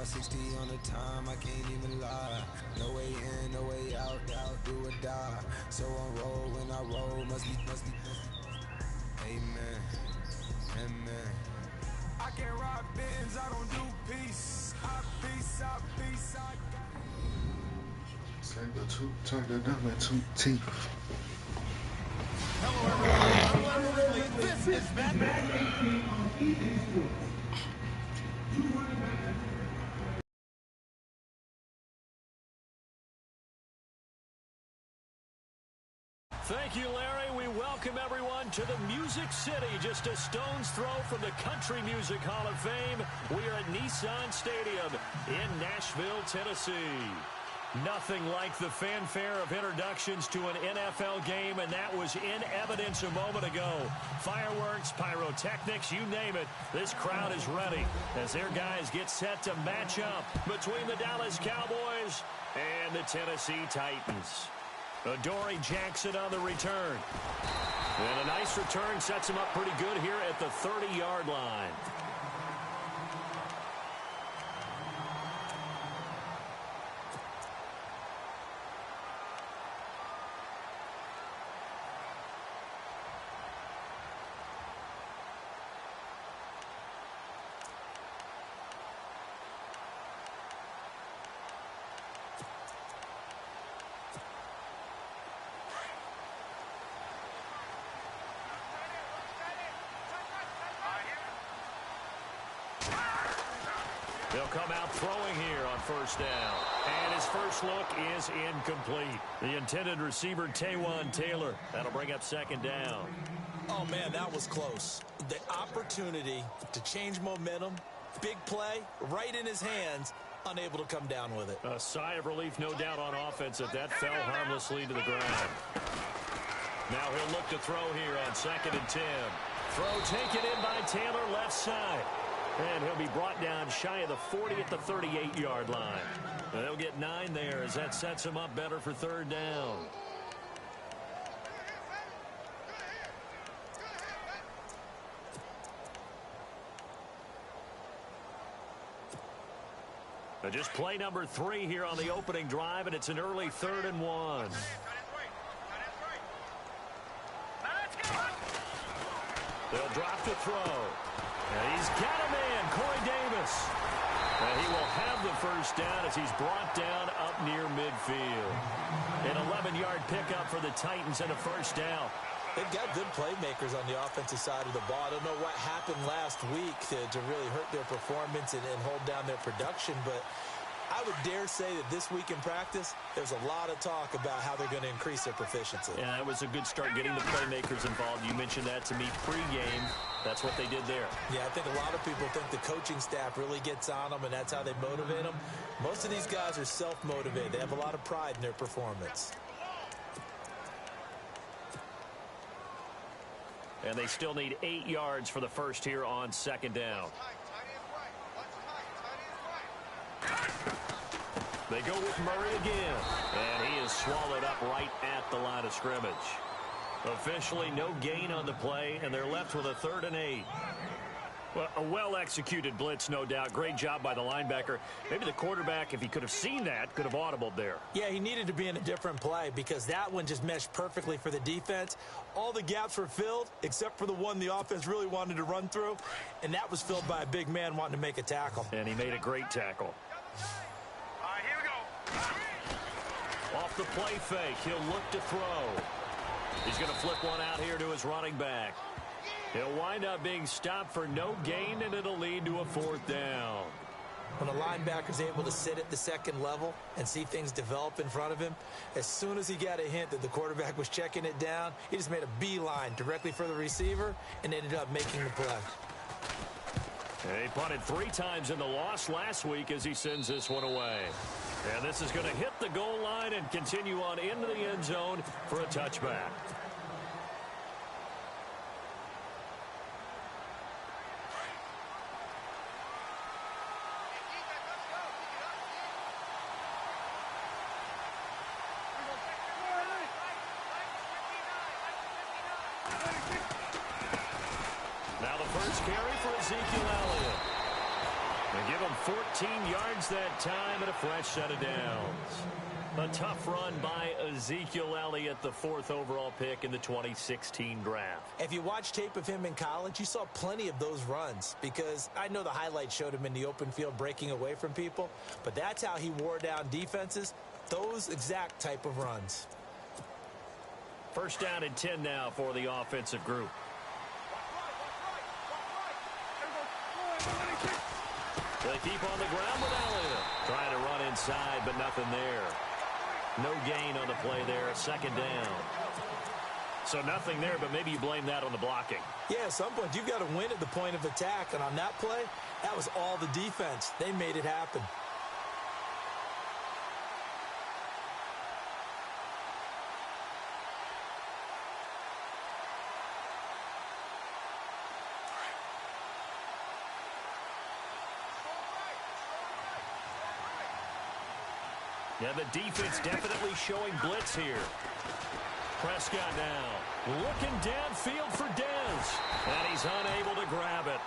60 on the time, I can't even lie. No way in, no way out, do or die. So I roll when I roll, must be. Amen, amen. I can't rock Benz, I don't do peace. I feel Take that down like 2 teeth. Hello, everyone. This is Matt. Thank you, Larry. We welcome everyone to the Music City, just a stone's throw from the Country Music Hall of Fame. We are at Nissan Stadium in Nashville, Tennessee. Nothing like the fanfare of introductions to an NFL game, and that was in evidence a moment ago. Fireworks, pyrotechnics, you name it. This crowd is ready as their guys get set to match up between the Dallas Cowboys and the Tennessee Titans. Adoree Jackson on the return. And a nice return sets him up pretty good here at the 30-yard line. They'll come out throwing here on first down. And his first look is incomplete. The intended receiver, Taywan Taylor. That'll bring up second down. Oh, man, that was close. The opportunity to change momentum, big play, right in his hands, unable to come down with it. A sigh of relief, no doubt, on offense that fell harmlessly to the ground. Now he'll look to throw here on 2nd and 10. Throw taken in by Taylor, left side. And he'll be brought down shy of the 40 at the 38-yard line. They'll get 9 there as that sets him up better for third down. Just play number 3 here on the opening drive, and it's an early 3rd and 1. They'll drop to throw. And he's got a man, Corey Davis. And he will have the first down as he's brought down up near midfield. An 11-yard pickup for the Titans and a first down. They've got good playmakers on the offensive side of the ball. I don't know what happened last week to really hurt their performance and hold down their production, but I would dare say that this week in practice, there's a lot of talk about how they're going to increase their proficiency. Yeah, that was a good start getting the playmakers involved. You mentioned that to me pregame. That's what they did there. Yeah, I think a lot of people think the coaching staff really gets on them, and that's how they motivate them. Most of these guys are self-motivated. They have a lot of pride in their performance. And they still need 8 yards for the first here on second down. They go with Murray again. And he is swallowed up right at the line of scrimmage. Officially no gain on the play, and they're left with a 3rd and 8. Well, a well-executed blitz, no doubt. Great job by the linebacker. Maybe the quarterback, if he could have seen that, could have audibled there. Yeah, he needed to be in a different play because that one just meshed perfectly for the defense. All the gaps were filled except for the one the offense really wanted to run through, and that was filled by a big man wanting to make a tackle. And he made a great tackle. All right, here we go. Off the play fake, he'll look to throw. He's going to flip one out here to his running back. He'll wind up being stopped for no gain, and it'll lead to a 4th down. When a linebacker's able to sit at the second level and see things develop in front of him, as soon as he got a hint that the quarterback was checking it down, he just made a beeline directly for the receiver and ended up making the play. He punted 3 times in the loss last week as he sends this one away. And this is going to hit the goal line and continue on into the end zone for a touchback. Now the first carry for Ezekiel Elliott. They give him 14 yards that time and a fresh set of downs. A tough run by Ezekiel Elliott, the 4th overall pick in the 2016 draft. If you watch tape of him in college, you saw plenty of those runs because I know the highlights showed him in the open field breaking away from people, but that's how he wore down defenses those exact type of runs. First down and 10 now for the offensive group. They keep on the ground with Elliott. Trying to run inside, but nothing there. No gain on the play there. Second down. So nothing there, but maybe you blame that on the blocking. Yeah, at some point, you've got to win at the point of attack. And on that play, that was all the defense. They made it happen. Yeah, the defense definitely showing blitz here. Prescott now looking downfield for Dez. And he's unable to grab it.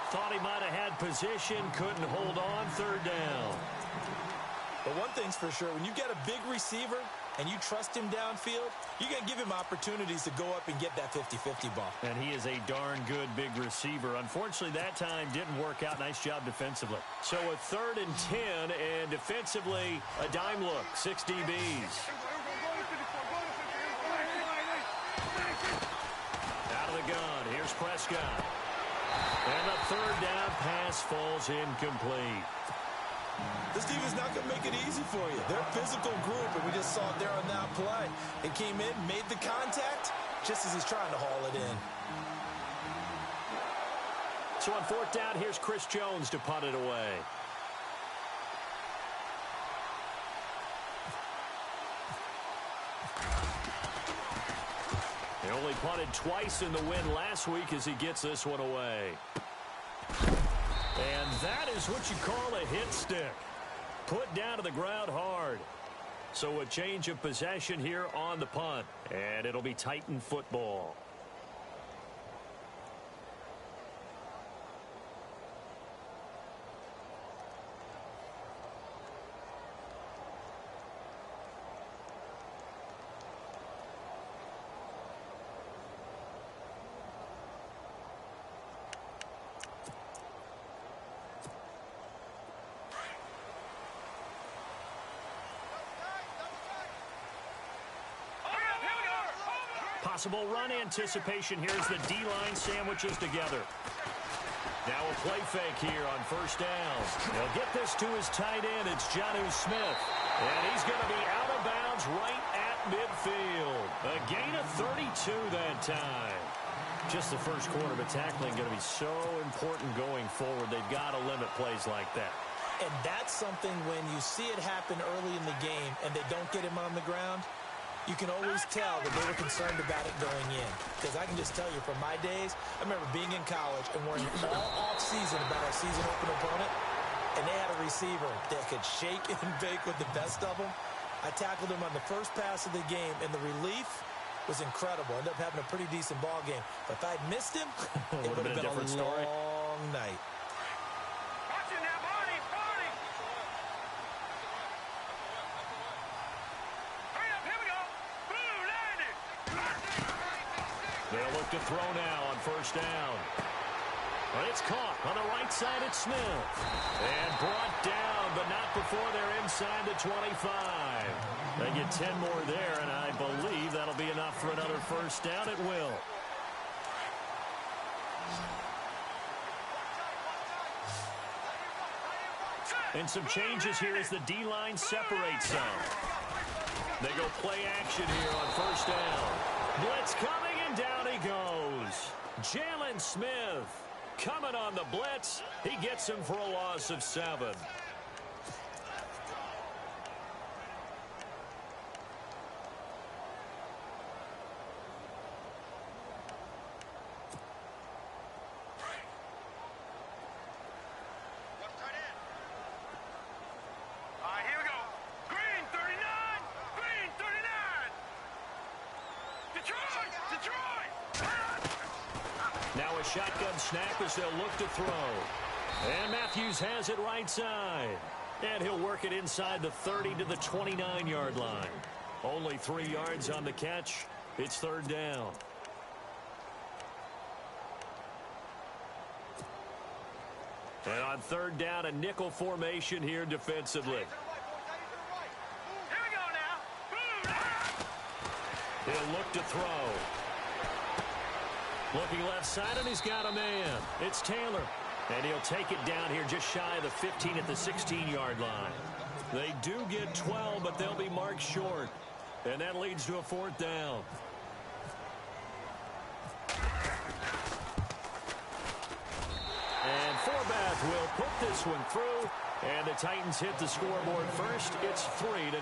Thought he might have had position, couldn't hold on. Third down. But one thing's for sure, when you get a big receiver and you trust him downfield, you're going to give him opportunities to go up and get that 50-50 ball. And he is a darn good big receiver. Unfortunately, that time didn't work out. Nice job defensively. So a 3rd and 10, and defensively, a dime look. 6 DBs. Out of the gun. Here's Prescott. And the 3rd down pass falls incomplete. This defense not going to make it easy for you. They're a physical group, and we just saw it there on that play. It came in, made the contact, just as he's trying to haul it in. So on 4th down, here's Chris Jones to punt it away. He only punted twice in the win last week as he gets this one away. And that is what you call a hit stick. Put down to the ground hard. So a change of possession here on the punt. And it'll be Titan football. Possible run anticipation here as the D-line sandwiches together. Now a play fake here on 1st down. He'll get this to his tight end. It's Jonnu Smith. And he's going to be out of bounds right at midfield. A gain of 32 that time. Just the first quarter, but tackling going to be so important going forward. They've got to limit plays like that. And that's something when you see it happen early in the game and they don't get him on the ground, you can always tell that they were concerned about it going in. Because I can just tell you from my days, I remember being in college and worrying all off-season about our season open opponent, and they had a receiver that could shake and bake with the best of them. I tackled him on the first pass of the game, and the relief was incredible. Ended up having a pretty decent ball game. But if I'd missed him, it would have been a long night. They'll look to throw now on 1st down. But it's caught on the right side at Smith. And brought down, but not before they're inside the 25. They get 10 more there, and I believe that'll be enough for another 1st down. It will. And some changes here as the D-line separates some. They go play action here on 1st down. Blitz coming, and down he goes. Jalen Smith coming on the blitz. He gets him for a loss of 7. Shotgun snap as they'll look to throw. And Matthews has it right side. And he'll work it inside the 30 to the 29-yard line. Only 3 yards on the catch. It's 3rd down. And on 3rd down, a nickel formation here defensively. He'll look to throw. Looking left side, and he's got a man. It's Taylor. And he'll take it down here just shy of the 15 at the 16-yard line. They do get 12, but they'll be marked short. And that leads to a 4th down. And Forbath will put this one through. And the Titans hit the scoreboard first. It's 3-0.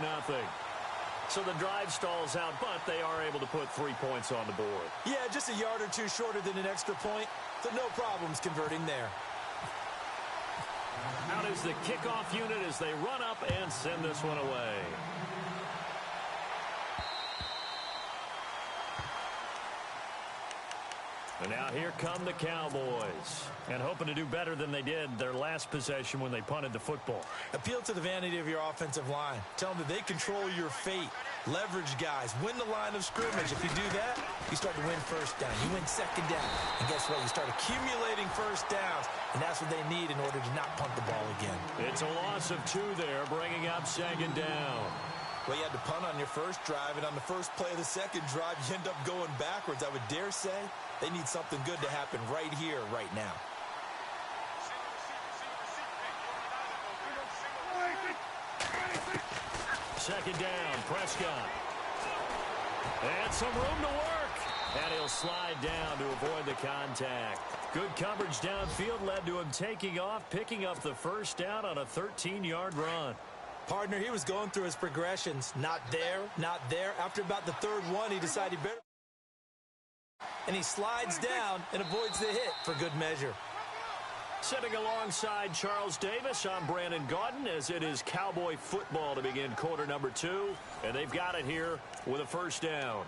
So the drive stalls out, but they are able to put 3 points on the board. Yeah, just a yard or two shorter than an extra point. So no problems converting there. Out is the kickoff unit as they run up and send this one away. And now here come the Cowboys. And hoping to do better than they did their last possession when they punted the football. Appeal to the vanity of your offensive line. Tell them that they control your fate. Leverage guys. Win the line of scrimmage. If you do that, you start to win first down. You win second down. And guess what? You start accumulating first downs. And that's what they need in order to not punt the ball again. It's a loss of 2 there, bringing up 2nd down. Well, you had to punt on your first drive, and on the first play of the second drive, you end up going backwards. I would dare say they need something good to happen right here, right now. Second down, Prescott. And some room to work. And he'll slide down to avoid the contact. Good coverage downfield led to him taking off, picking up the first down on a 13-yard run. Partner, he was going through his progressions. Not there, not there. After about the 3rd one, he decided better. And he slides down and avoids the hit for good measure. Sitting alongside Charles Davis, I'm Brandon Gaudin, as it is Cowboy football to begin quarter number 2. And they've got it here with a first down.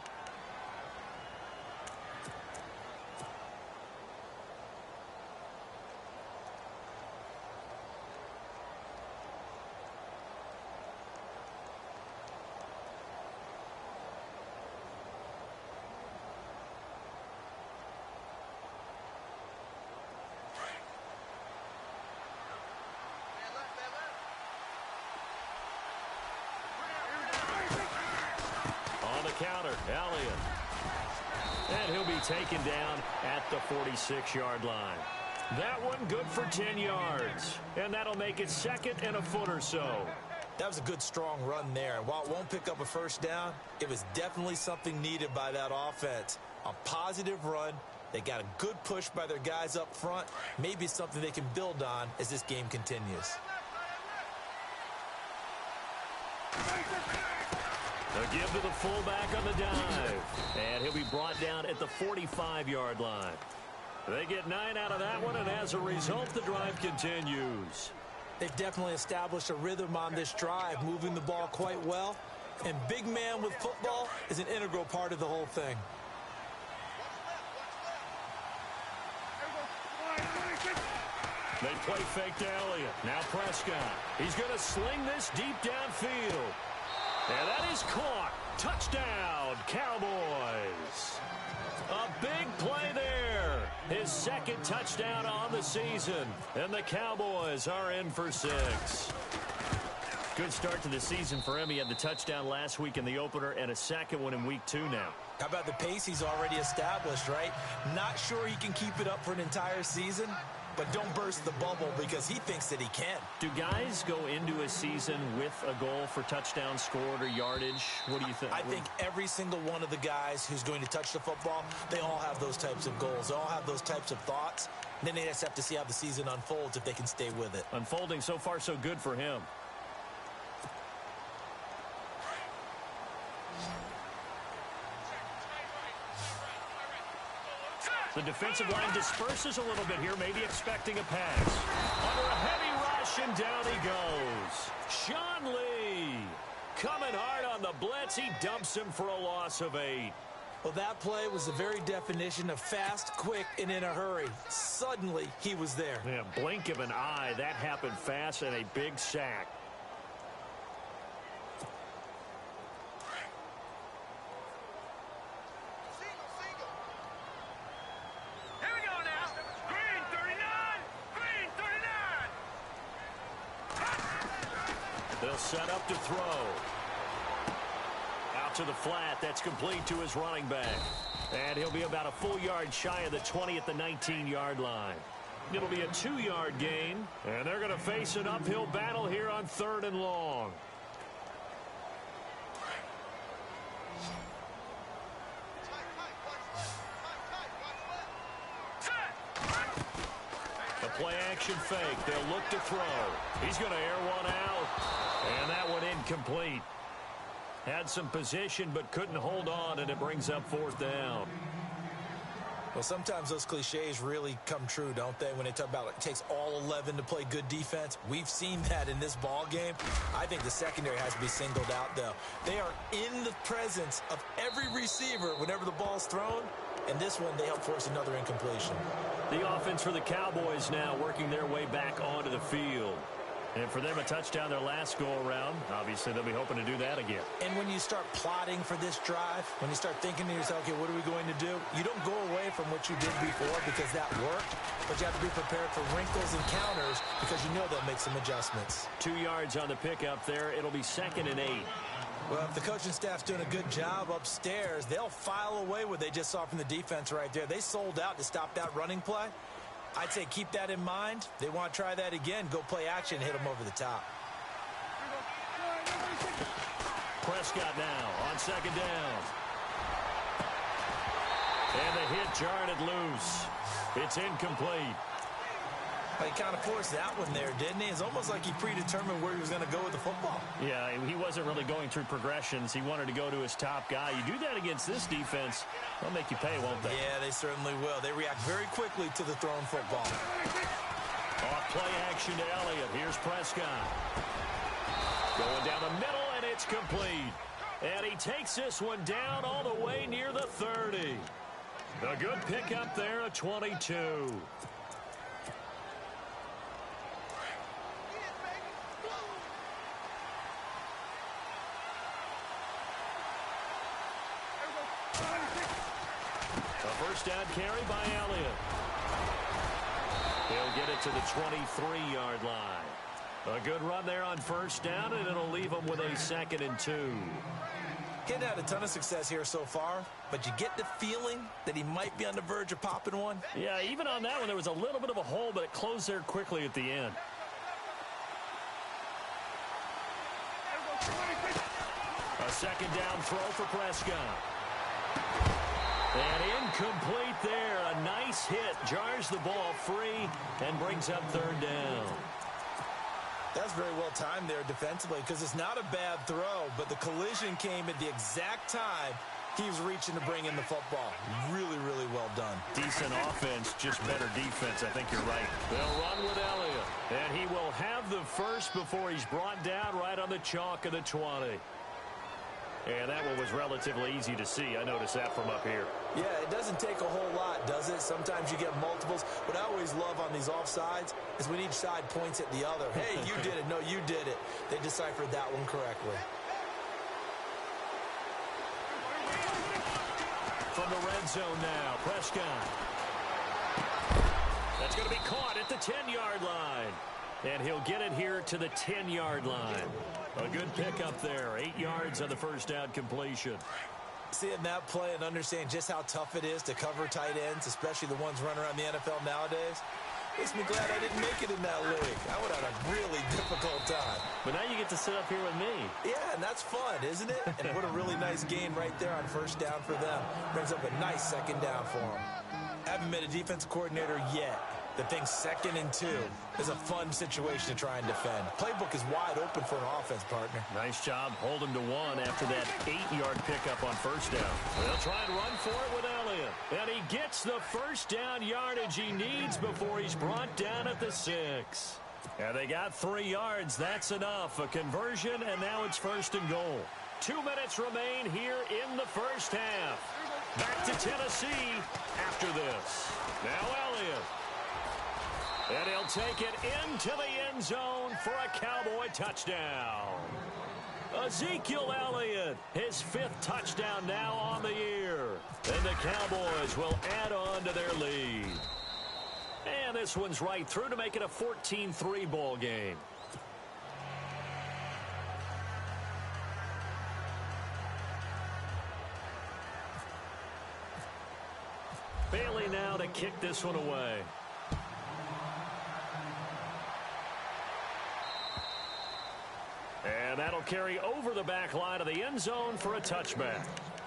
Counter, Elliott. And he'll be taken down at the 46-yard line. That one good for 10 yards. And that'll make it 2nd and a foot or so. That was a good, strong run there. While it won't pick up a first down, it was definitely something needed by that offense. A positive run. They got a good push by their guys up front. Maybe something they can build on as this game continues. A give to the fullback on the dive. And he'll be brought down at the 45-yard line. They get 9 out of that one, and as a result, the drive continues. They've definitely established a rhythm on this drive, moving the ball quite well. And big man with football is an integral part of the whole thing. They play fake to Elliott. Now Prescott. He's going to sling this deep downfield. And that is caught. Touchdown, Cowboys. A big play there. His 2nd touchdown on the season. And the Cowboys are in for 6. Good start to the season for him. He had the touchdown last week in the opener and a 2nd one in week 2 now. How about the pace he's already established, right? Not sure he can keep it up for an entire season, but don't burst the bubble because he thinks that he can. Do guys go into a season with a goal for touchdown scored or yardage? What do you think? I think every single one of the guys who's going to touch the football, they all have those types of goals. They all have those types of thoughts. And then they just have to see how the season unfolds if they can stay with it. Unfolding so far so good for him. The defensive line disperses a little bit here, maybe expecting a pass. Under a heavy rush, and down he goes. Sean Lee coming hard on the blitz. He dumps him for a loss of 8. Well, that play was the very definition of fast, quick, and in a hurry. Suddenly, he was there. Yeah, blink of an eye. That happened fast, and a big sack. They'll set up to throw. Out out to the flat. That's complete to his running back. And he'll be about a full yard shy of the 20 at the 19-yard line. It'll be a 2-yard gain, and they're going to face an uphill battle here on 3rd and long. The play-action fake. They'll look to throw. He's going to air one out, and that one incomplete. Had some position but couldn't hold on, and it brings up 4th down. Well, sometimes those cliches really come true, don't they? When they talk about it takes all 11 to play good defense. We've seen that in this ball game. I think the secondary has to be singled out, though. They are in the presence of every receiver whenever the ball's thrown. And this one, they help force another incompletion. The offense for the Cowboys now working their way back onto the field. And for them, a touchdown their last go-around. Obviously, they'll be hoping to do that again. And when you start plotting for this drive, when you start thinking to yourself, okay, what are we going to do? You don't go away from what you did before because that worked, but you have to be prepared for wrinkles and counters because you know they'll make some adjustments. 2 yards on the pickup there. It'll be 2nd and 8. Well, if the coaching staff's doing a good job upstairs, they'll file away what they just saw from the defense right there. They sold out to stop that running play. I'd say keep that in mind. They want to try that again. Go play action, hit them over the top. Prescott now on 2nd down. And the hit jarred it loose. It's incomplete. He kind of forced that one there, didn't he? It's almost like he predetermined where he was going to go with the football. Yeah, he wasn't really going through progressions. He wanted to go to his top guy. You do that against this defense, they'll make you pay, won't they? Yeah, they certainly will. They react very quickly to the thrown football. Off play action to Elliott. Here's Prescott. Going down the middle, and it's complete. And he takes this one down all the way near the 30. A good pickup there, a 22. First down carry by Elliott. He'll get it to the 23-yard line. A good run there on 1st down, and it'll leave him with a 2nd and 2. Getting had a ton of success here so far, but you get the feeling that he might be on the verge of popping one. Yeah, even on that one, there was a little bit of a hole, but it closed there quickly at the end. A 2nd down throw for Prescott. And incomplete there. A nice hit. Jars the ball free and brings up 3rd down. That's very well timed there defensively because it's not a bad throw, but the collision came at the exact time he was reaching to bring in the football. Really, really well done. Decent offense, just better defense. I think you're right. They'll run with Elliott. And he will have the first before he's brought down right on the chalk of the 20. And that one was relatively easy to see. I noticed that from up here. Yeah, it doesn't take a whole lot, does it? Sometimes you get multiples. What I always love on these offsides is when each side points at the other. Hey, you did it. No, you did it. They deciphered that one correctly. From the red zone now, Prescott. That's going to be caught at the 10-yard line. And he'll get it here to the 10-yard line. A good pickup there. 8 yards on the first down completion. Seeing that play and understand just how tough it is to cover tight ends, especially the ones running around the NFL nowadays, makes me glad I didn't make it in that league. I would have had a really difficult time. But now you get to sit up here with me. Yeah, and that's fun, isn't it? And what a really nice gain right there on 1st down for them. Brings up a nice 2nd down for them. Haven't met a defensive coordinator yet that thinks 2nd and 2 is a fun situation to try and defend. Playbook is wide open for an offense, partner. Nice job holding to 1 after that 8-yard pickup on 1st down. They'll try and run for it with Elliott. And he gets the 1st down yardage he needs before he's brought down at the 6. And they got 3 yards. That's enough. A conversion, and now it's 1st and goal. 2 minutes remain here in the first half. Back to Tennessee after this. Now Elliott. And he'll take it into the end zone for a Cowboy touchdown. Ezekiel Elliott, his 5th touchdown now on the year. And the Cowboys will add on to their lead. And this one's right through to make it a 14-3 ball game. Bailey now to kick this one away. And that'll carry over the back line of the end zone for a touchback.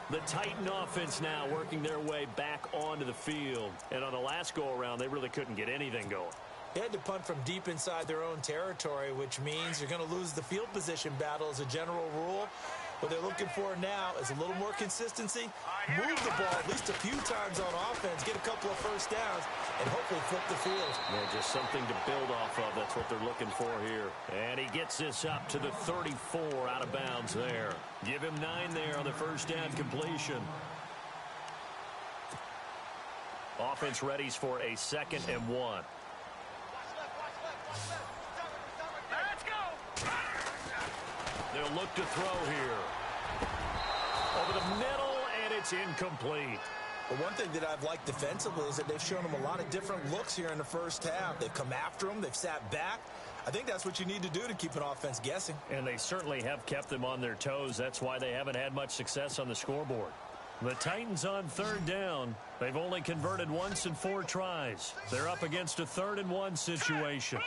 The Titan offense now working their way back onto the field. And on the last go-around, they really couldn't get anything going. They had to punt from deep inside their own territory, which means you're going to lose the field position battle as a general rule. What they're looking for now is a little more consistency, move the ball at least a few times on offense, get a couple of first downs, and hopefully flip the field. Yeah, just something to build off of. That's what they're looking for here. And he gets this up to the 34 out of bounds there. Give him 9 there on the first down completion. Offense readies for a 2nd and 1. Let's go. They'll look to throw here. Over the middle, and it's incomplete. But one thing that I've liked defensively is that they've shown them a lot of different looks here in the first half. They've come after them. They've sat back. I think that's what you need to do to keep an offense guessing. And they certainly have kept them on their toes. That's why they haven't had much success on the scoreboard. The Titans on 3rd down. They've only converted once in 4 tries. They're up against a 3rd and 1 situation.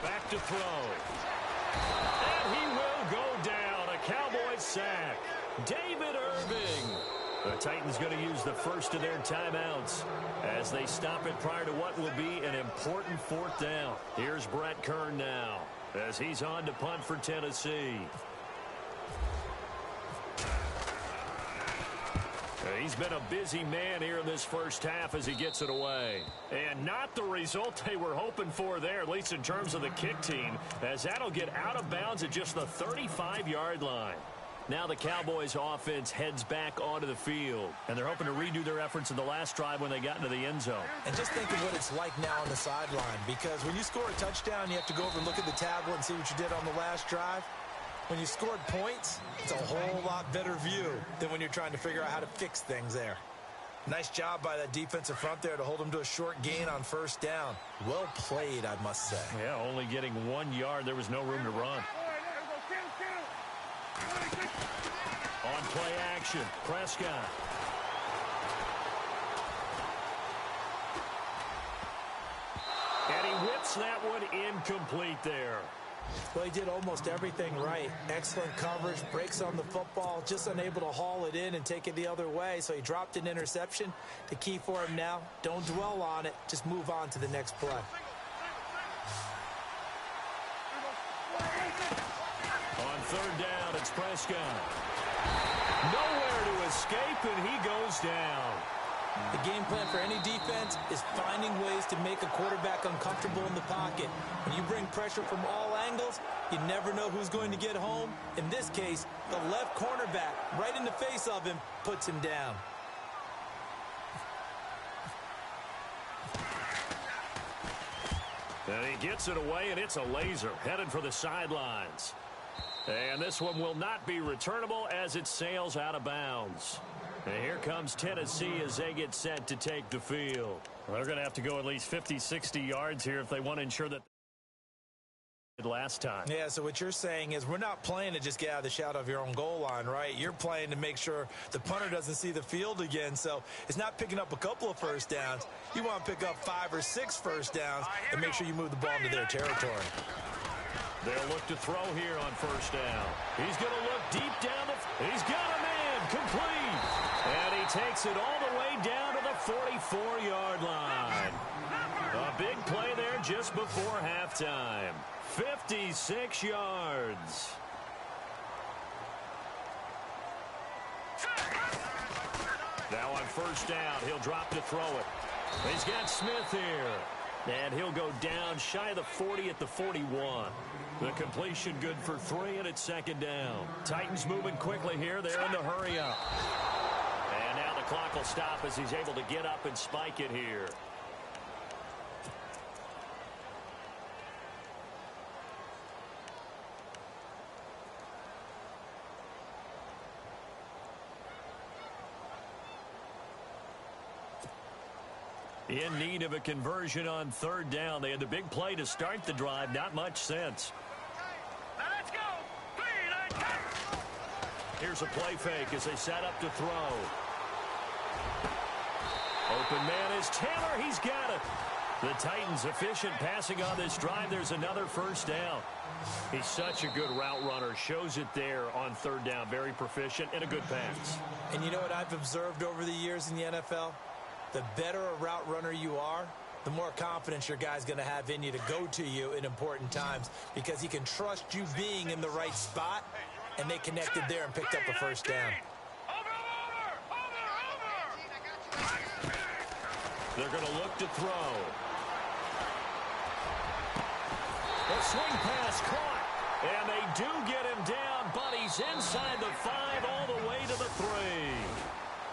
Back to throw. And he will go down. A Cowboys sack. David Irving. The Titans going to use the first of their timeouts as they stop it prior to what will be an important 4th down. Here's Brett Kern now as he's on to punt for Tennessee. He's been a busy man here in this first half as he gets it away. And not the result they were hoping for there, at least in terms of the kick team, as that'll get out of bounds at just the 35-yard line. Now the Cowboys offense heads back onto the field, and they're hoping to redo their efforts in the last drive when they got into the end zone. And just think of what it's like now on the sideline, because when you score a touchdown, you have to go over and look at the tablet and see what you did on the last drive. When you scored points, it's a whole lot better view than when you're trying to figure out how to fix things there. Nice job by that defensive front there to hold them to a short gain on 1st down. Well played, I must say. Yeah, only getting 1 yard. There was no room to run. On play action, Prescott. And he whips that one incomplete there. Well, he did almost everything right. Excellent coverage, breaks on the football, just unable to haul it in and take it the other way, so he dropped an interception. The key for him now, don't dwell on it, just move on to the next play. On 3rd down, it's Prescott. Nowhere to escape, and he goes down. The game plan for any defense is finding ways to make a quarterback uncomfortable in the pocket. When you bring pressure from all angles, you never know who's going to get home. In this case, the left cornerback, right in the face of him, puts him down. And he gets it away, and it's a laser headed for the sidelines. And this one will not be returnable as it sails out of bounds. And here comes Tennessee as they get set to take the field. Well, they're going to have to go at least 50, 60 yards here if they want to ensure that last time. Yeah, so what you're saying is we're not playing to just get out of the shadow of your own goal line, right? You're playing to make sure the punter doesn't see the field again. So it's not picking up a couple of first downs. You want to pick up 5 or 6 first downs and make sure you move the ball into their territory. They'll look to throw here on 1st down. He's going to look deep down. He's got a man complete. And he takes it all the way down to the 44-yard line. A big play there just before halftime. 56 yards. Now on 1st down, he'll drop to throw it. He's got Smith here. And he'll go down shy of the 40 at the 41. The completion good for 3, and it's 2nd down. Titans moving quickly here. They're in the hurry up. And now the clock will stop as he's able to get up and spike it here. In need of a conversion on third down. They had the big play to start the drive. Not much sense. Let's go. Here's a play fake as they set up to throw. Open man is Taylor. He's got it. The Titans efficient passing on this drive. There's another first down. He's such a good route runner. Shows it there on third down. Very proficient and a good pass. And you know what I've observed over the years in the NFL? The better a route runner you are, the more confidence your guy's going to have in you to go to you in important times because he can trust you being in the right spot, and they connected there and picked up a first down. They're going to look to throw. The swing pass caught, and they do get him down, but he's inside the 5 all the way to the 3.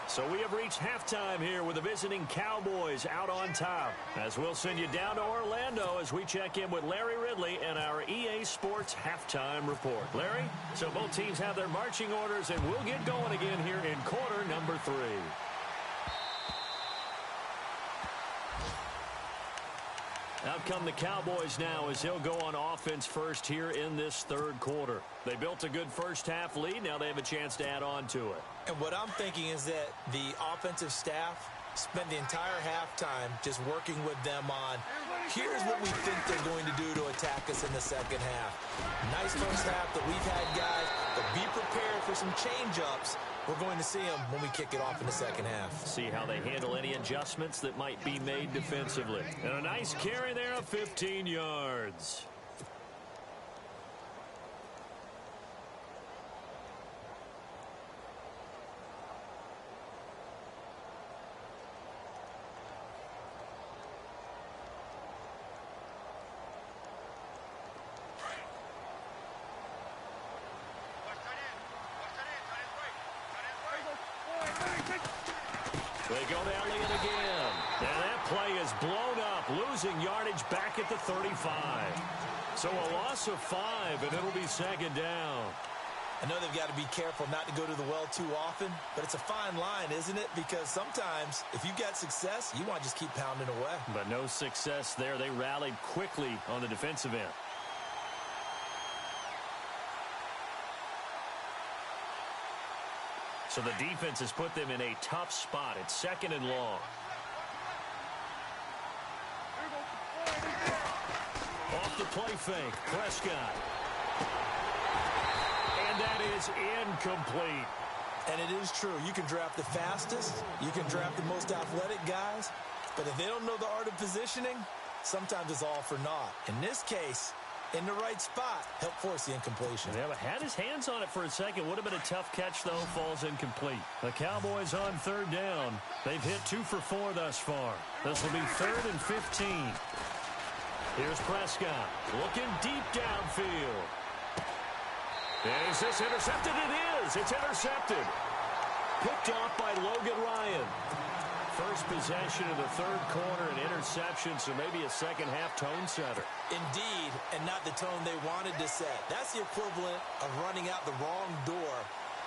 So we have reached halftime here with the visiting Cowboys out on top. As we'll send you down to Orlando as we check in with Larry Ridley and our EA Sports halftime report. Larry, so both teams have their marching orders, and we'll get going again here in quarter number 3. Out come the Cowboys now as they'll go on offense first here in this third quarter. They built a good first half lead. Now they have a chance to add on to it. And what I'm thinking is that the offensive staff spent the entire halftime just working with them on, here's what we think they're going to do to attack us in the second half. Nice first half that we've had, guys, but be prepared for some change-ups. We're going to see them when we kick it off in the second half. See how they handle any adjustments that might be made defensively. And a nice carry there of 15 yards. They go to Elliott again. And that play is blown up, losing yardage back at the 35. So a loss of 5, and it'll be second down. I know they've got to be careful not to go to the well too often, but it's a fine line, isn't it? Because sometimes, if you got success, you want to just keep pounding away. But no success there. They rallied quickly on the defensive end. So the defense has put them in a tough spot. It's second and long. Off the play fake, Prescott. And that is incomplete. And it is true. You can draft the fastest. You can draft the most athletic guys. But if they don't know the art of positioning, sometimes it's all for naught. In this case, in the right spot, help force the incompletion. Yeah, but had his hands on it for a second. Would have been a tough catch, though. Falls incomplete. The Cowboys on third down. They've hit 2 for 4 thus far. This will be 3rd and 15. Here's Prescott looking deep downfield. Is this intercepted? It is. It's intercepted. Picked off by Logan Ryan. First possession of the third quarter, an interception, so maybe a second-half tone setter. Indeed, and not the tone they wanted to set. That's the equivalent of running out the wrong door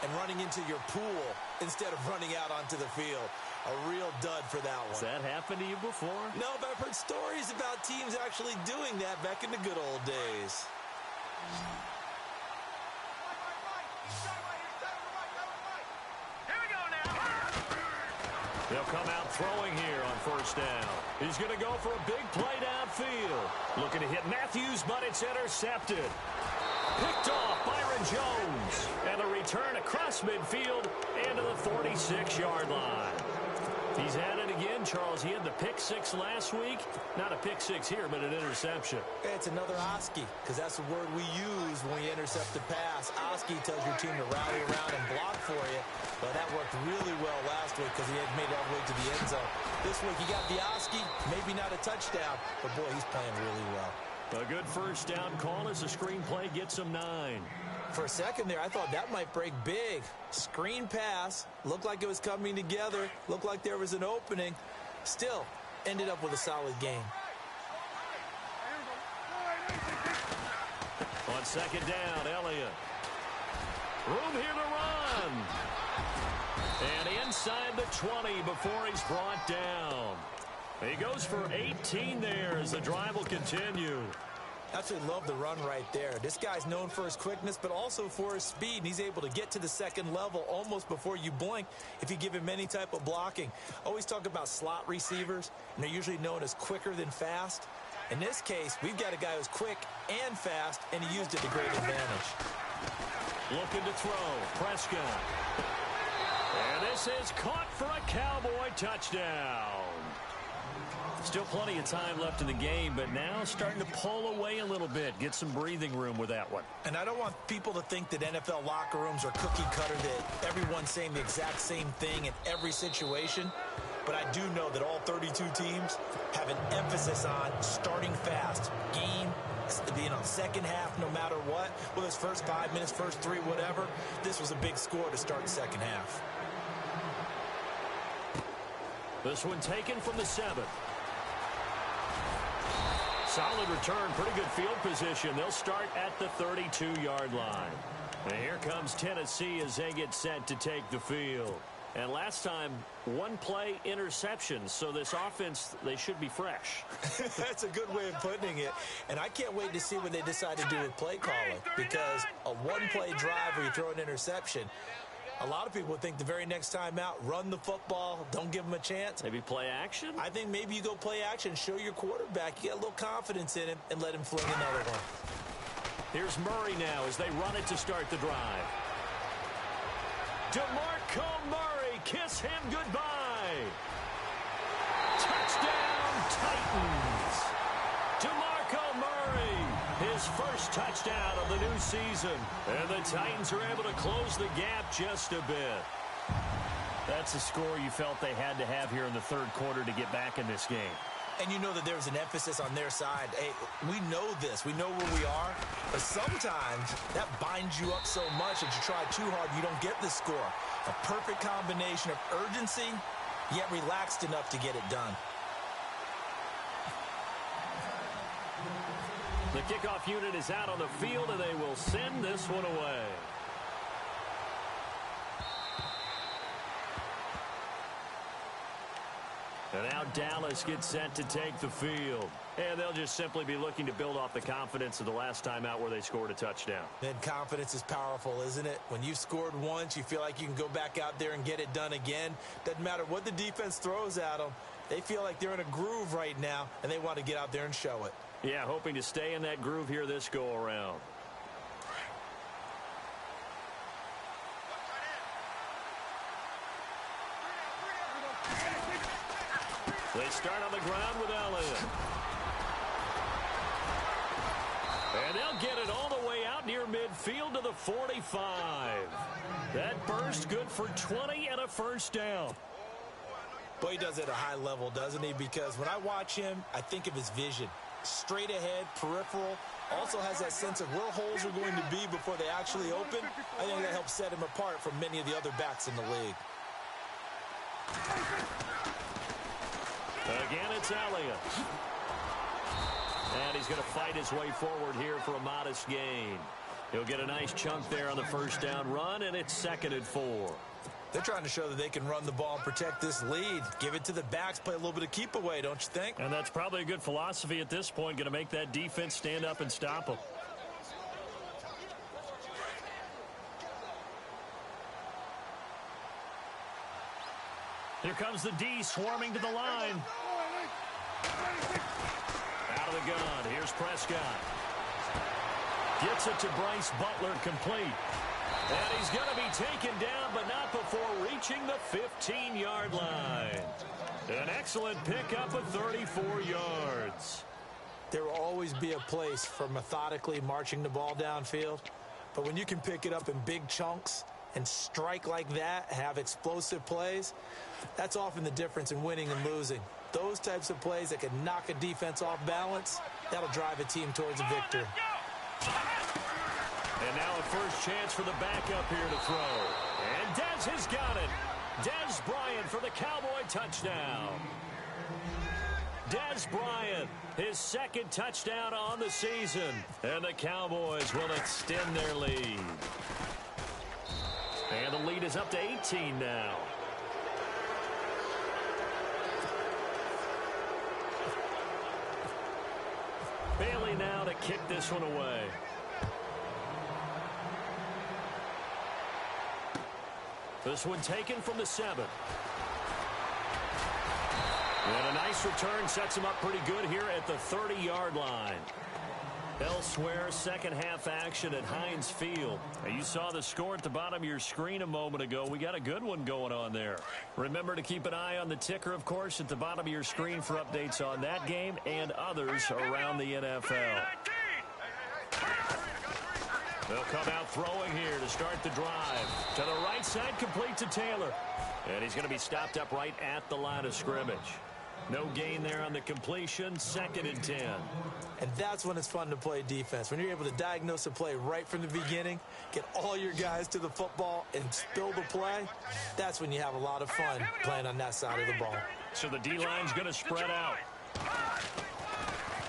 and running into your pool instead of running out onto the field. A real dud for that one. Has that happened to you before? No, but I've heard stories about teams actually doing that back in the good old days. They'll come out throwing here on first down. He's going to go for a big play downfield. Looking to hit Matthews, but it's intercepted. Picked off Byron Jones. And a return across midfield and to the 46-yard line. He's at it again, Charles. He had the pick 6 last week. Not a pick 6 here, but an interception. It's another Oski, because that's the word we use when we intercept a pass. Oski tells your team to rally around and block for you. But that worked really well last week because he had made it all the way to the end zone. This week he got the Oski, maybe not a touchdown, but boy, he's playing really well. A good first down call as the screenplay gets him 9. For a second there, I thought that might break big. Screen pass. Looked like it was coming together. Looked like there was an opening. Still, ended up with a solid game. On second down, Elliott. Room here to run. And inside the 20 before he's brought down. He goes for 18 there as the drive will continue. Absolutely love the run right there. This guy's known for his quickness, but also for his speed. And he's able to get to the second level almost before you blink if you give him any type of blocking. Always talk about slot receivers, and they're usually known as quicker than fast. In this case, we've got a guy who's quick and fast, and he used it to great advantage. Looking to throw, Prescott. And this is caught for a Cowboy touchdown. Still plenty of time left in the game, but now starting to pull away a little bit. Get some breathing room with that one. And I don't want people to think that NFL locker rooms are cookie cutter, that everyone's saying the exact same thing in every situation. But I do know that all 32 teams have an emphasis on starting fast. Game, second half, no matter what. Whether it's first 5 minutes, first 3, whatever. This was a big score to start the second half. This one taken from the 7. Solid return, pretty good field position. They'll start at the 32-yard line. And here comes Tennessee as they get set to take the field. And last time, one play interception. So this offense, they should be fresh. That's a good way of putting it. And I can't wait to see what they decide to do with play calling. Because a one-play drive where you throw an interception, a lot of people would think the very next time out, run the football, don't give them a chance. Maybe play action? I think maybe you go play action, show your quarterback, you get a little confidence in him, and let him fling another one. Here's Murray now as they run it to start the drive. DeMarco Murray, kiss him goodbye. Touchdown, Titans. DeMarco Murray, his first touchdown of the new season. And the Titans are able to close the gap just a bit. That's a score you felt they had to have here in the third quarter to get back in this game. And you know that there's an emphasis on their side. Hey, we know this. We know where we are. But sometimes that binds you up so much that you try too hard, you don't get the score. A perfect combination of urgency, yet relaxed enough to get it done. The kickoff unit is out on the field, and they will send this one away. And now Dallas gets set to take the field. And they'll just simply be looking to build off the confidence of the last time out where they scored a touchdown. And confidence is powerful, isn't it? When you've scored once, you feel like you can go back out there and get it done again. Doesn't matter what the defense throws at them. They feel like they're in a groove right now, and they want to get out there and show it. Yeah, hoping to stay in that groove here this go-around. They start on the ground with Elliott. And they'll get it all the way out near midfield to the 45. That burst good for 20 and a first down. Boy, he does it at a high level, doesn't he? Because when I watch him, I think of his vision. Straight ahead, peripheral. Also has that sense of where holes are going to be before they actually open. I think that helps set him apart from many of the other backs in the league. Again, it's Elliott. And he's going to fight his way forward here for a modest gain. He'll get a nice chunk there on the first down run, and it's 2nd and 4. They're trying to show that they can run the ball and protect this lead. Give it to the backs, play a little bit of keep away, don't you think? And that's probably a good philosophy at this point, going to make that defense stand up and stop them. Here comes the D swarming to the line. Out of the gun, here's Prescott. Gets it to Bryce Butler, complete. And he's going to be taken down, but not before reaching the 15-yard line. An excellent pickup of 34 yards. There will always be a place for methodically marching the ball downfield. But when you can pick it up in big chunks and strike like that, have explosive plays, that's often the difference in winning and losing. Those types of plays that can knock a defense off balance, that'll drive a team towards a victory. And now a first chance for the backup here to throw. And Dez has got it. Dez Bryant for the Cowboy touchdown. Dez Bryant, his second touchdown on the season. And the Cowboys will extend their lead. And the lead is up to 18 now. kick this one away. This one taken from the 7. And a nice return sets him up pretty good here at the 30-yard line. Elsewhere, second half action at Heinz Field. Now, you saw the score at the bottom of your screen a moment ago. We got a good one going on there. Remember to keep an eye on the ticker, of course, at the bottom of your screen for updates on that game and others around the NFL. They'll come out throwing here to start the drive. To the right side, complete to Taylor. And he's going to be stopped up right at the line of scrimmage. No gain there on the completion, 2nd and 10. And that's when it's fun to play defense. When you're able to diagnose a play right from the beginning, get all your guys to the football, and spill the play, that's when you have a lot of fun playing on that side of the ball. So the D-line's going to spread out.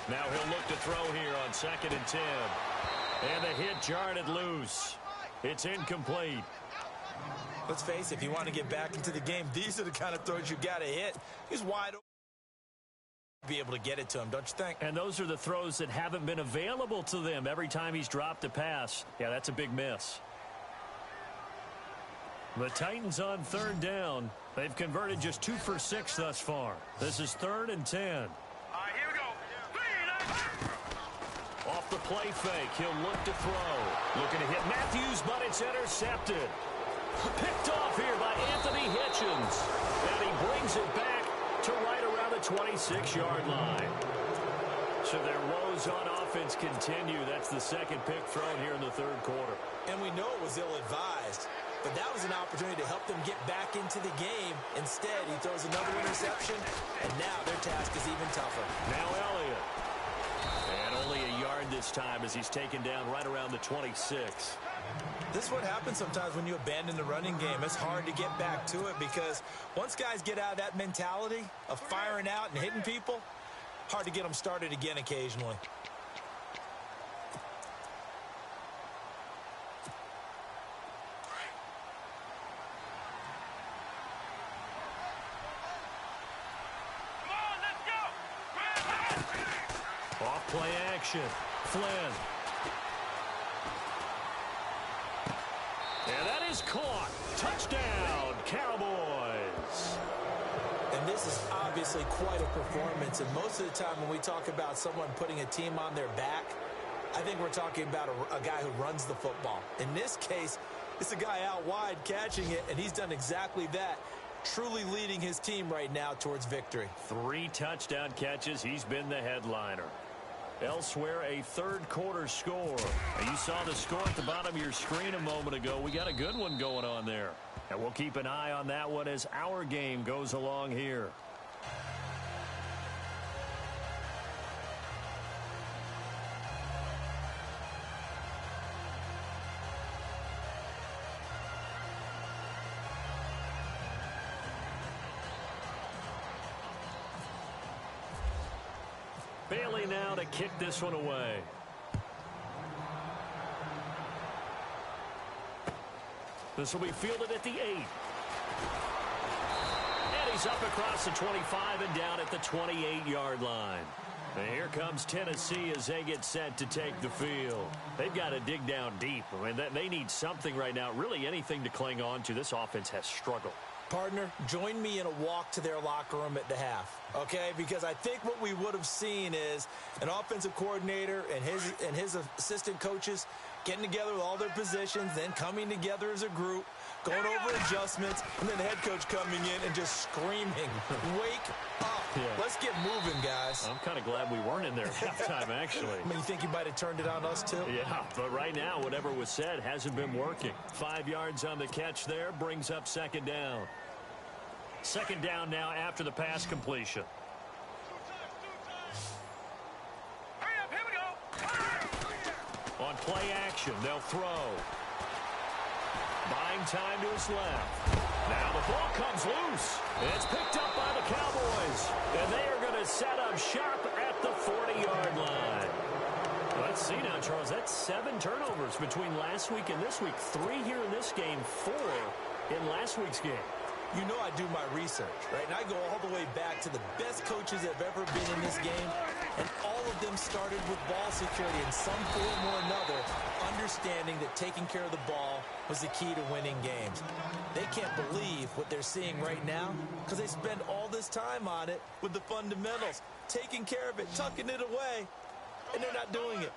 Now he'll look to throw here on 2nd and 10. And the hit jarred it loose. It's incomplete. Let's face it, if you want to get back into the game, these are the kind of throws you got to hit. He's wide open. Be able to get it to him, don't you think? And those are the throws that haven't been available to them every time he's dropped a pass. Yeah, that's a big miss. The Titans on 3rd down. They've converted just 2 for 6 thus far. This is 3rd and 10. Here we go. Off the play fake, he'll look to throw. Looking to hit Matthews, but it's intercepted. Picked off here by Anthony Hitchens. And he brings it back to right around the 26-yard line. So their woes on offense continue. That's the 2nd pick thrown here in the 3rd quarter. And we know it was ill-advised, but that was an opportunity to help them get back into the game. Instead, he throws another interception, and now their task is even tougher. Now Elliott. And only a yard this time as he's taken down right around the 26. This is what happens sometimes when you abandon the running game. It's hard to get back to it because once guys get out of that mentality of firing out and hitting people, hard to get them started again occasionally. Come on, let's go. Off play action. Flynn. And that is caught. Touchdown, Cowboys. And this is obviously quite a performance. And most of the time when we talk about someone putting a team on their back, I think we're talking about a guy who runs the football. In this case, it's a guy out wide catching it, and he's done exactly that, truly leading his team right now towards victory. 3 touchdown catches. He's been the headliner. Elsewhere, a 3rd quarter score. And you saw the score at the bottom of your screen a moment ago. We got a good one going on there. And we'll keep an eye on that one as our game goes along here. Bailey now to kick this one away. This will be fielded at the 8. And he's up across the 25 and down at the 28-yard line. And here comes Tennessee as they get set to take the field. They've got to dig down deep. I mean, they need something right now, really anything to cling on to. This offense has struggled. Partner, join me in a walk to their locker room at the half, okay? Because I think what we would have seen is an offensive coordinator and his assistant coaches getting together with all their positions, then coming together as a group, going over adjustments, and then the head coach coming in and just screaming, wake up. Yeah. Let's get moving, guys. I'm kind of glad we weren't in there at halftime, actually. I mean, you think you might have turned it on us, too? Yeah, but right now, whatever was said hasn't been working. 5 yards on the catch there brings up 2nd down. 2nd down now after the pass completion. Hurry up, here we go. On play action, they'll throw. Buying time to his left. Now the ball comes loose. It's picked up by the Cowboys. And they are going to set up shop at the 40-yard line. Let's see now, Charles. That's 7 turnovers between last week and this week. 3 here in this game, 4 in last week's game. You know I do my research, right? And I go all the way back to the best coaches that have ever been in this game, and all of them started with ball security in some form or another, understanding that taking care of the ball was the key to winning games. They can't believe what they're seeing right now because they spend all this time on it with the fundamentals, taking care of it, tucking it away, and they're not doing it.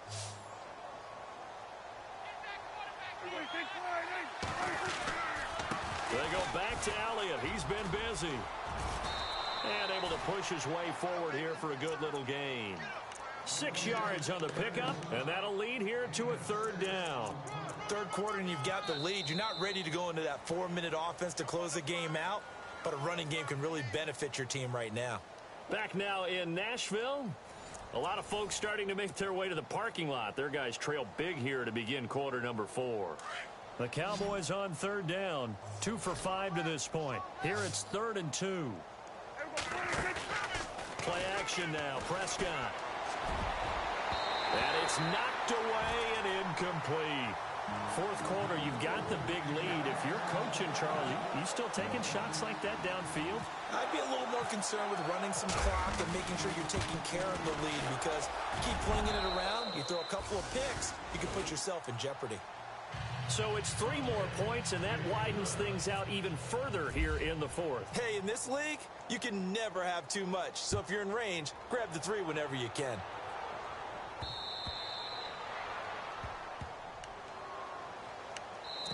They go back to Elliott. He's been busy. And able to push his way forward here for a good little gain. 6 yards on the pickup, and that'll lead here to a 3rd down. Third quarter and you've got the lead. You're not ready to go into that 4-minute offense to close the game out, but a running game can really benefit your team right now. Back now in Nashville. A lot of folks starting to make their way to the parking lot. Their guys trail big here to begin quarter number 4. The Cowboys on 3rd down. 2 for 5 to this point. Here it's 3rd and 2. Play action now. Prescott. And it's knocked away and incomplete. 4th quarter, you've got the big lead. If you're coaching, Charles, you still taking shots like that downfield? I'd be a little more concerned with running some clock and making sure you're taking care of the lead, because you keep flinging it around, you throw a couple of picks, you can put yourself in jeopardy. So it's 3 more points, and that widens things out even further here in the 4th. Hey, in this league, you can never have too much. So if you're in range, grab the 3 whenever you can.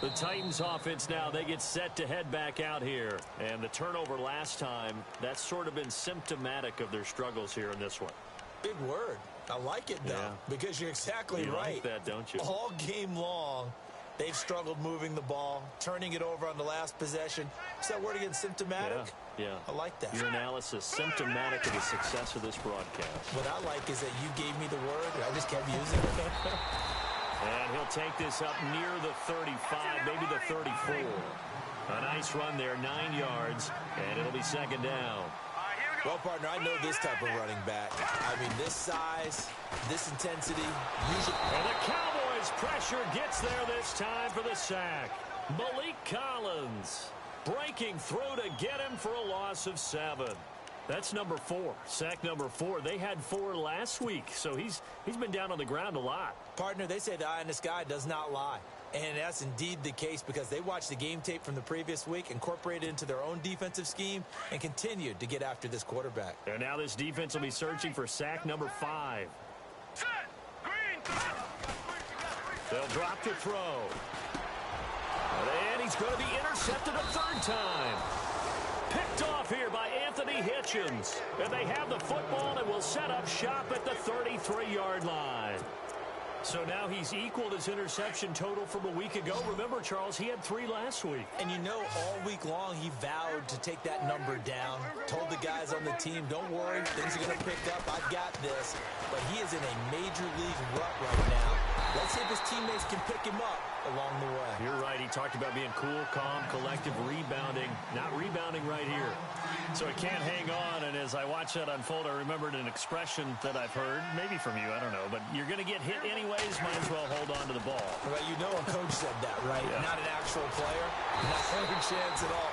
The Titans offense now, they get set to head back out here. And the turnover last time, that's sort of been symptomatic of their struggles here in this one. Big word. I like it, though, because you're exactly right. You like that, don't you? All game long, they've struggled moving the ball, turning it over on the last possession. Is that word again, symptomatic? Yeah. I like that. Your analysis, symptomatic of the success of this broadcast. What I like is that you gave me the word, and I just kept using it. And he'll take this up near the 35, maybe the 34. A nice run there, 9 yards, and it'll be 2nd down. Well, partner, I know this type of running back. I mean, this size, this intensity. Usually. And the Cowboys' pressure gets there this time for the sack. Malik Collins breaking through to get him for a loss of 7. That's number 4. Sack number 4. They had 4 last week, so he's been down on the ground a lot. Partner, they say the eye in the sky does not lie. And that's indeed the case, because they watched the game tape from the previous week, incorporated it into their own defensive scheme, and continued to get after this quarterback. And now this defense will be searching for sack number 5. Set. Green. They'll drop to throw. And he's going to be intercepted a 3rd time. Picked off here by Anthony Hitchens. And they have the football and will set up shop at the 33-yard line. So now he's equaled his interception total from a week ago. Remember, Charles, he had 3 last week. And you know, all week long he vowed to take that number down. Told the guys on the team, don't worry, things are going to pick up. I've got this. But he is in a major league rut right now. Let's see if his teammates can pick him up along the way. You're right. He talked about being cool, calm, collective, rebounding. Not rebounding right here. So it can't hang on, and as I watch that unfold, I remembered an expression that I've heard, maybe from you, I don't know, but you're going to get hit anyways, might as well hold on to the ball. Well, you know a coach said that, right? Yeah. Not an actual player. Not a chance at all.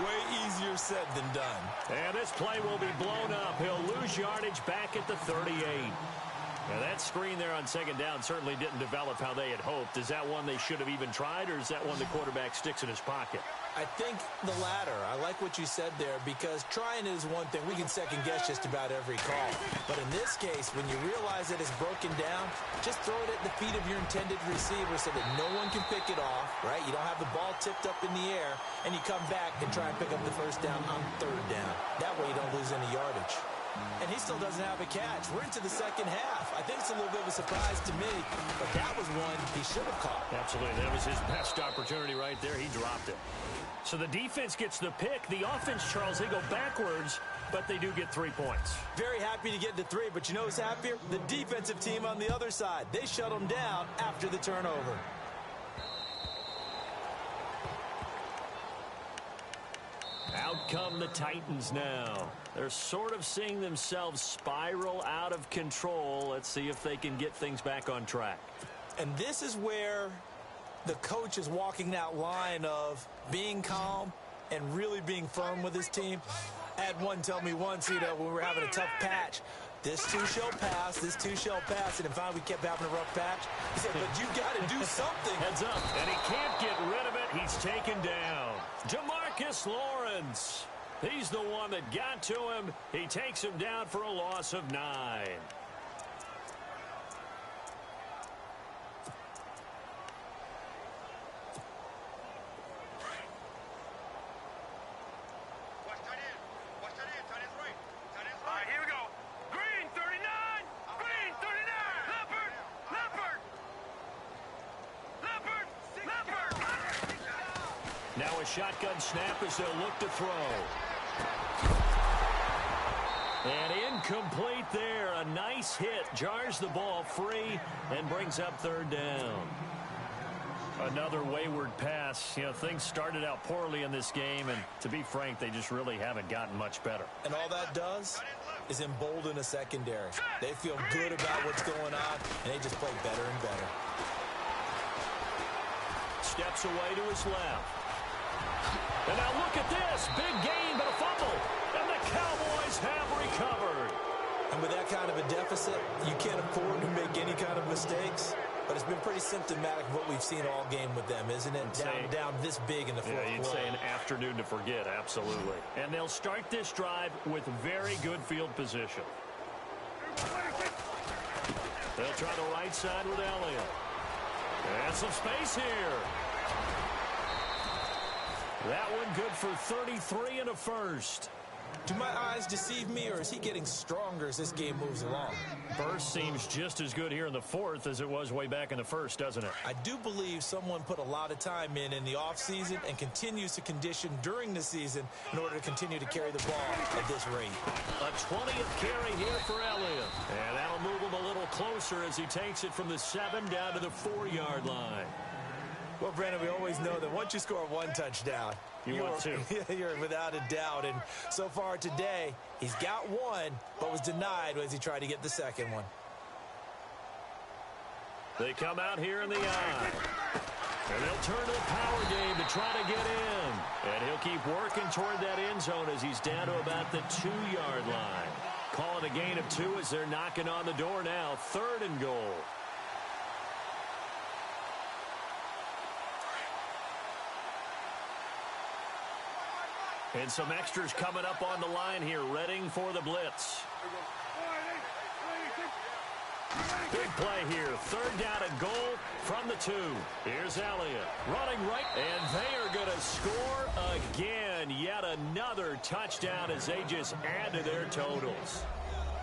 Way easier said than done. And this play will be blown up. He'll lose yardage back at the 38. Now, that screen there on 2nd down certainly didn't develop how they had hoped. Is that one they should have even tried, or is that one the quarterback sticks in his pocket? I think the latter. I like what you said there, because trying is one thing. We can second-guess just about every call. But in this case, when you realize that it's broken down, just throw it at the feet of your intended receiver so that no one can pick it off, right? You don't have the ball tipped up in the air, and you come back and try and pick up the 1st down on 3rd down. That way you don't lose any yardage. And he still doesn't have a catch. We're into the 2nd half. I think it's a little bit of a surprise to me, but that was one he should have caught. Absolutely. That was his best opportunity right there. He dropped it. So the defense gets the pick. The offense, Charles, they go backwards, but they do get 3 points. Very happy to get to 3, but you know who's happier? The defensive team on the other side. They shut them down after the turnover. Out come the Titans now. They're sort of seeing themselves spiral out of control. Let's see if they can get things back on track. And this is where the coach is walking that line of being calm and really being firm with his team. I had one tell me once, when we were having a tough patch, this too shall pass, this too shall pass, and finally we kept having a rough patch. He said, but you got to do something. Heads up, and he can't get rid of it. He's taken down. Jamarcus Lawrence. He's the one that got to him. He takes him down for a loss of 9. Now a shotgun snap as they'll look to throw. And incomplete there. A nice hit. Jars the ball free and brings up 3rd down. Another wayward pass. Things started out poorly in this game, and to be frank, they just really haven't gotten much better. And all that does is embolden a secondary. They feel good about what's going on, and they just play better and better. Steps away to his left. And now look at this. Big gain, but a fumble. And the Cowboys have recovered. And with that kind of a deficit, you can't afford to make any kind of mistakes. But it's been pretty symptomatic of what we've seen all game with them, isn't it? Down this big in the fourth quarter. Yeah, you'd say an afternoon to forget, absolutely. And they'll start this drive with very good field position. They'll try the right side with Elliott. And some space here. That one good for 33 and a first. Do my eyes deceive me, or is he getting stronger as this game moves along? Burst seems just as good here in the fourth as it was way back in the first, doesn't it? I do believe someone put a lot of time in the offseason and continues to condition during the season in order to continue to carry the ball at this rate. A 20th carry here for Elliott. And that'll move him a little closer as he takes it from the 7 down to the 4-yard line. Well, Brandon, we always know that once you score one touchdown, you want two. You're without a doubt. And so far today, he's got one, but was denied as he tried to get the second one. They come out here in the eye. And they'll turn to the power game to try to get in. And he'll keep working toward that end zone as he's down to about the 2-yard line. Calling a gain of 2 as they're knocking on the door now. 3rd and goal. And some extras coming up on the line here, readying for the blitz. Big play here. 3rd down and goal from the 2. Here's Elliott running right, and they are going to score again. Yet another touchdown as they just add to their totals.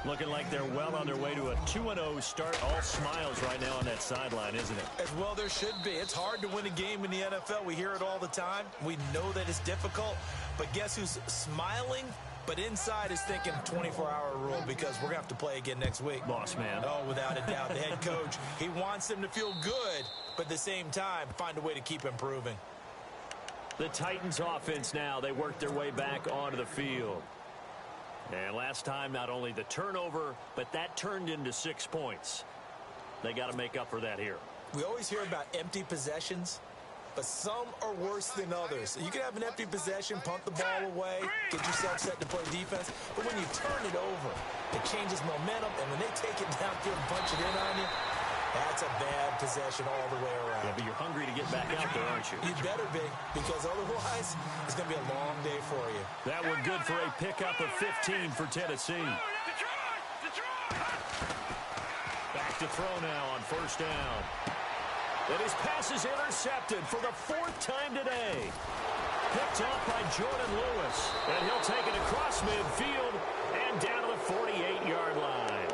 Looking like they're well on their way to a 2-0 start. All smiles right now on that sideline, isn't it? As well there should be. It's hard to win a game in the NFL. We hear it all the time. We know that it's difficult. But guess who's smiling? But inside is thinking 24-hour rule because we're going to have to play again next week. Boss man. Oh, without a doubt. The head coach, he wants them to feel good, but at the same time, find a way to keep improving. The Titans offense now, they work their way back onto the field. And last time, not only the turnover, but that turned into 6 points. They got to make up for that here. We always hear about empty possessions, but some are worse than others. You can have an empty possession, punt the ball away, get yourself set to play defense, but when you turn it over, it changes momentum, and when they take it downfield and punch it in on you, that's a bad possession all the way around. Yeah, but you're hungry to get back out there, aren't you? You better be, because otherwise, it's going to be a long day for you. That one good for a pickup of 15 for Tennessee. Back to throw now on 1st down. And his pass is intercepted for the 4th time today. Picked off by Jordan Lewis. And he'll take it across midfield and down to the 48-yard line.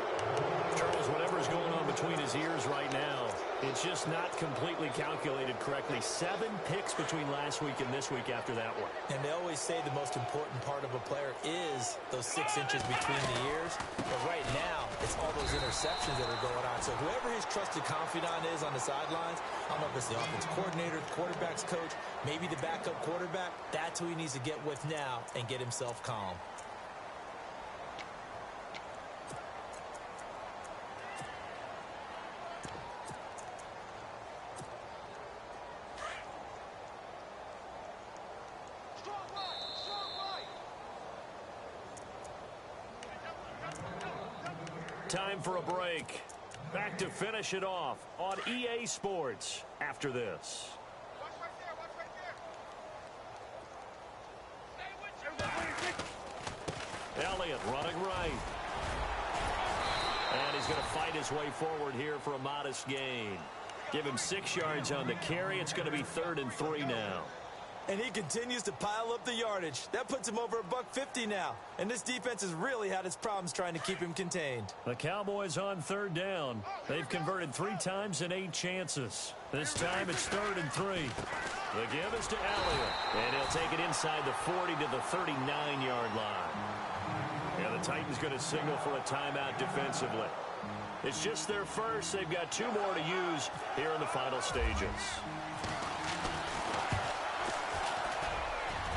Charles, whatever's going on between his ears right now, it's just not completely calculated correctly. 7 picks between last week and this week after that one. And they always say the most important part of a player is those 6 inches between the ears. But right now, it's all those interceptions that are going on. So whoever his trusted confidant is on the sidelines, I don't know if it's the offense coordinator, the quarterback's coach, maybe the backup quarterback, that's who he needs to get with now and get himself calm. Time for a break. Back to finish it off on EA Sports after this. Elliott running right. And he's going to fight his way forward here for a modest gain. Give him 6 yards on the carry. It's going to be 3rd and 3 now. And he continues to pile up the yardage. That puts him over $150 now. And this defense has really had its problems trying to keep him contained. The Cowboys on 3rd down. They've converted 3 times in 8 chances. This time it's 3rd and 3. The give is to Elliott. And he'll take it inside the 40 to the 39-yard line. And the Titans going to signal for a timeout defensively. It's just their first. They've got 2 more to use here in the final stages.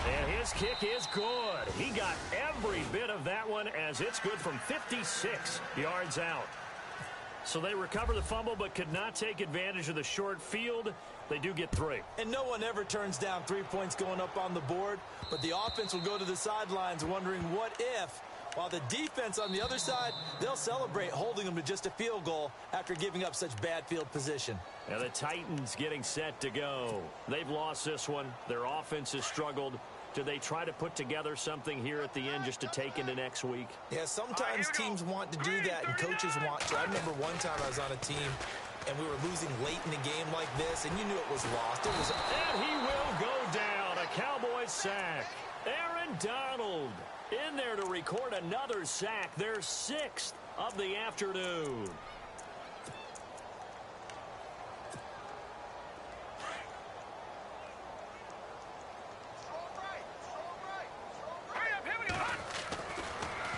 And his kick is good. He got every bit of that one as it's good from 56 yards out. So they recover the fumble but could not take advantage of the short field. They do get 3. And no one ever turns down 3 points going up on the board. But the offense will go to the sidelines wondering what if. While the defense on the other side, they'll celebrate holding them to just a field goal after giving up such bad field position. And the Titans getting set to go. They've lost this one. Their offense has struggled. Do they try to put together something here at the end just to take into next week? Yeah, sometimes teams want to do that and coaches want to. I remember one time I was on a team and we were losing late in a game like this and you knew it was lost. And he will go down. A Cowboys sack. Aaron Donald in there to record another sack. Their 6th of the afternoon.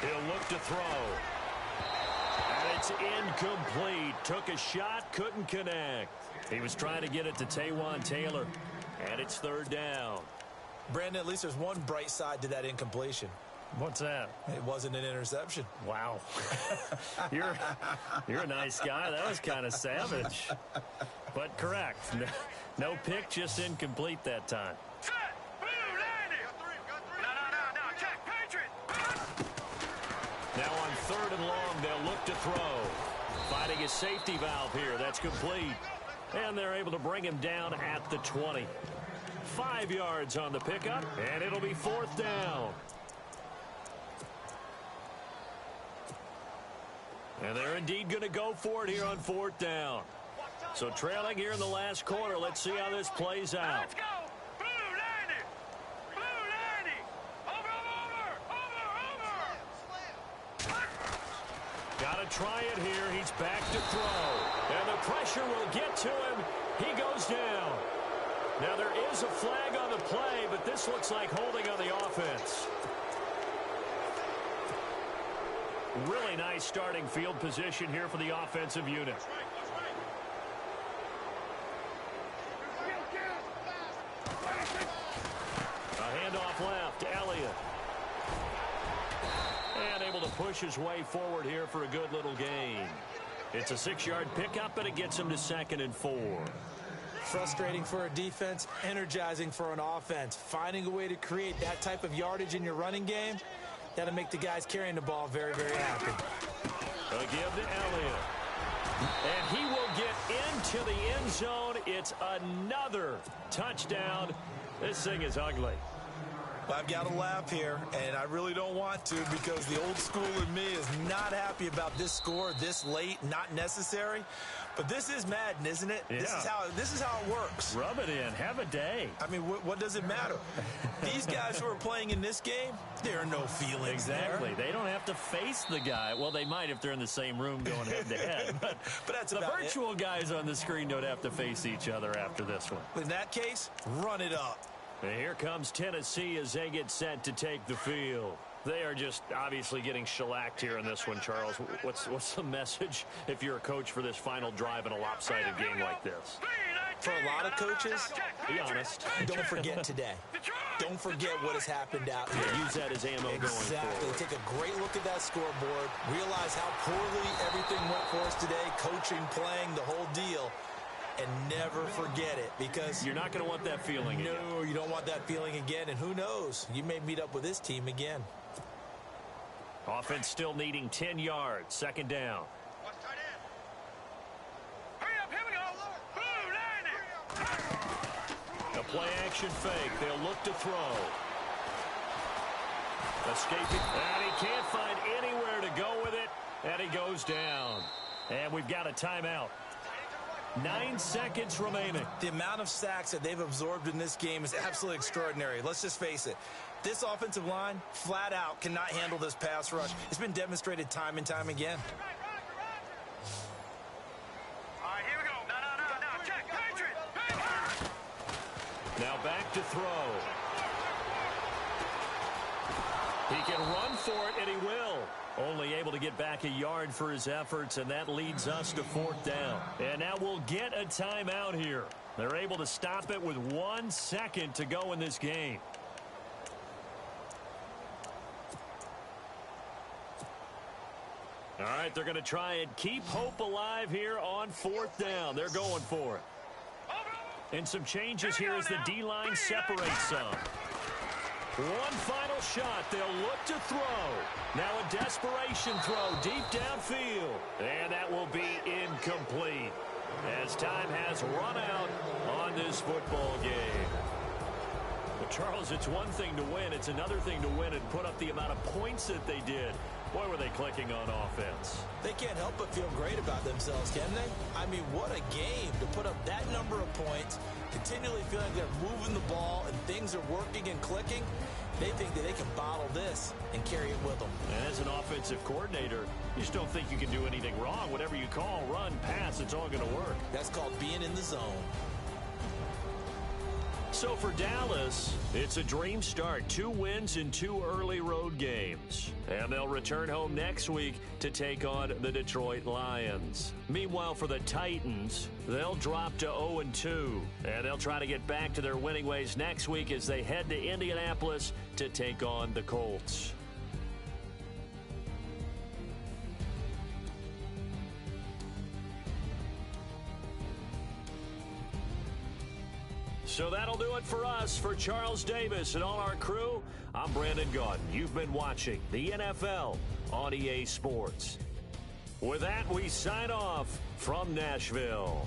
He'll look to throw. And it's incomplete. Took a shot, couldn't connect. He was trying to get it to Taywan Taylor. And it's 3rd down. Brandon, at least there's one bright side to that incompletion. What's that? It wasn't an interception. Wow. You're a nice guy. That was kind of savage. But correct. No pick, just incomplete that time. Set. Blue, landing. No. Check. Patriot. Now on 3rd and long, they'll look to throw. Finding a safety valve here. That's complete. And they're able to bring him down at the 20. 5 yards on the pickup, and it'll be 4th down. And they're indeed going to go for it here on 4th down. So trailing here in the last quarter. Let's see how this plays out. Let's go. Blue, landing. Blue, landing. Over. Got to try it here. He's back to throw. And the pressure will get to him. He goes down. Now there is a flag on the play, but this looks like holding on the offense. Really nice starting field position here for the offensive unit. A handoff left, Elliott. And able to push his way forward here for a good little gain. It's a 6-yard pickup, but it gets him to 2nd and 4. Frustrating for a defense, energizing for an offense. Finding a way to create that type of yardage in your running game, that'll make the guys carrying the ball very, very happy. A give to Elliott. And he will get into the end zone. It's another touchdown. This thing is ugly. Well, I've got to laugh here, and I really don't want to because the old school in me is not happy about this score this late, not necessary. But this is Madden, isn't it? Yeah. This is how it works. Rub it in. Have a day. I mean, what does it matter? These guys who are playing in this game, there are no feelings Exactly. there. They don't have to face the guy. Well, they might if they're in the same room going head-to-head. But that's the about virtual guys on the screen don't have to face each other after this one. In that case, run it up. And here comes Tennessee as they get set to take the field. They are just obviously getting shellacked here in this one, Charles. What's the message if you're a coach for this final drive in a lopsided game like this? For a lot of coaches, be honest. Don't forget today. Don't forget what has happened out here. Use that as ammo going Exactly. forward. Take a great look at that scoreboard. Realize how poorly everything went for us today. Coaching, playing, the whole deal. and never forget it, because you're not going to want that feeling again. No, you don't want that feeling again, and who knows? You may meet up with this team again. Offense still needing 10 yards. Second down. Hurry up, here we go. Blue line it. A play-action fake. They'll look to throw. Escaping. And he can't find anywhere to go with it. And he goes down. And we've got a timeout. 9 seconds remaining. The amount of sacks that they've absorbed in this game is absolutely extraordinary. Let's just face it. This offensive line, flat out, cannot handle this pass rush. It's been demonstrated time and time again. All right, here we go. No. Check. Patriot. Now back to throw. He can run for it, and he will. Only able to get back a yard for his efforts, and that leads us to 4th down. And now we'll get a timeout here. They're able to stop it with 1 second to go in this game. All right, they're going to try and keep hope alive here on 4th down. They're going for it. And some changes here as the D-line separates some. One final shot. They'll look to throw. Now a desperation throw deep downfield. And that will be incomplete as time has run out on this football game. But Charles, it's one thing to win. It's another thing to win and put up the amount of points that they did. Boy, were they clicking on offense. They can't help but feel great about themselves, can they? I mean, what a game to put up that number of points, continually feeling like they're moving the ball and things are working and clicking. They think that they can bottle this and carry it with them. And as an offensive coordinator, you just don't think you can do anything wrong. Whatever you call, run, pass, it's all going to work. That's called being in the zone. So for Dallas, it's a dream start. 2 wins in 2 early road games. And they'll return home next week to take on the Detroit Lions. Meanwhile, for the Titans, they'll drop to 0-2. And they'll try to get back to their winning ways next week as they head to Indianapolis to take on the Colts. So that'll do it for us. For Charles Davis and all our crew, I'm Brandon Gaudin. You've been watching the NFL on EA Sports. With that, we sign off from Nashville.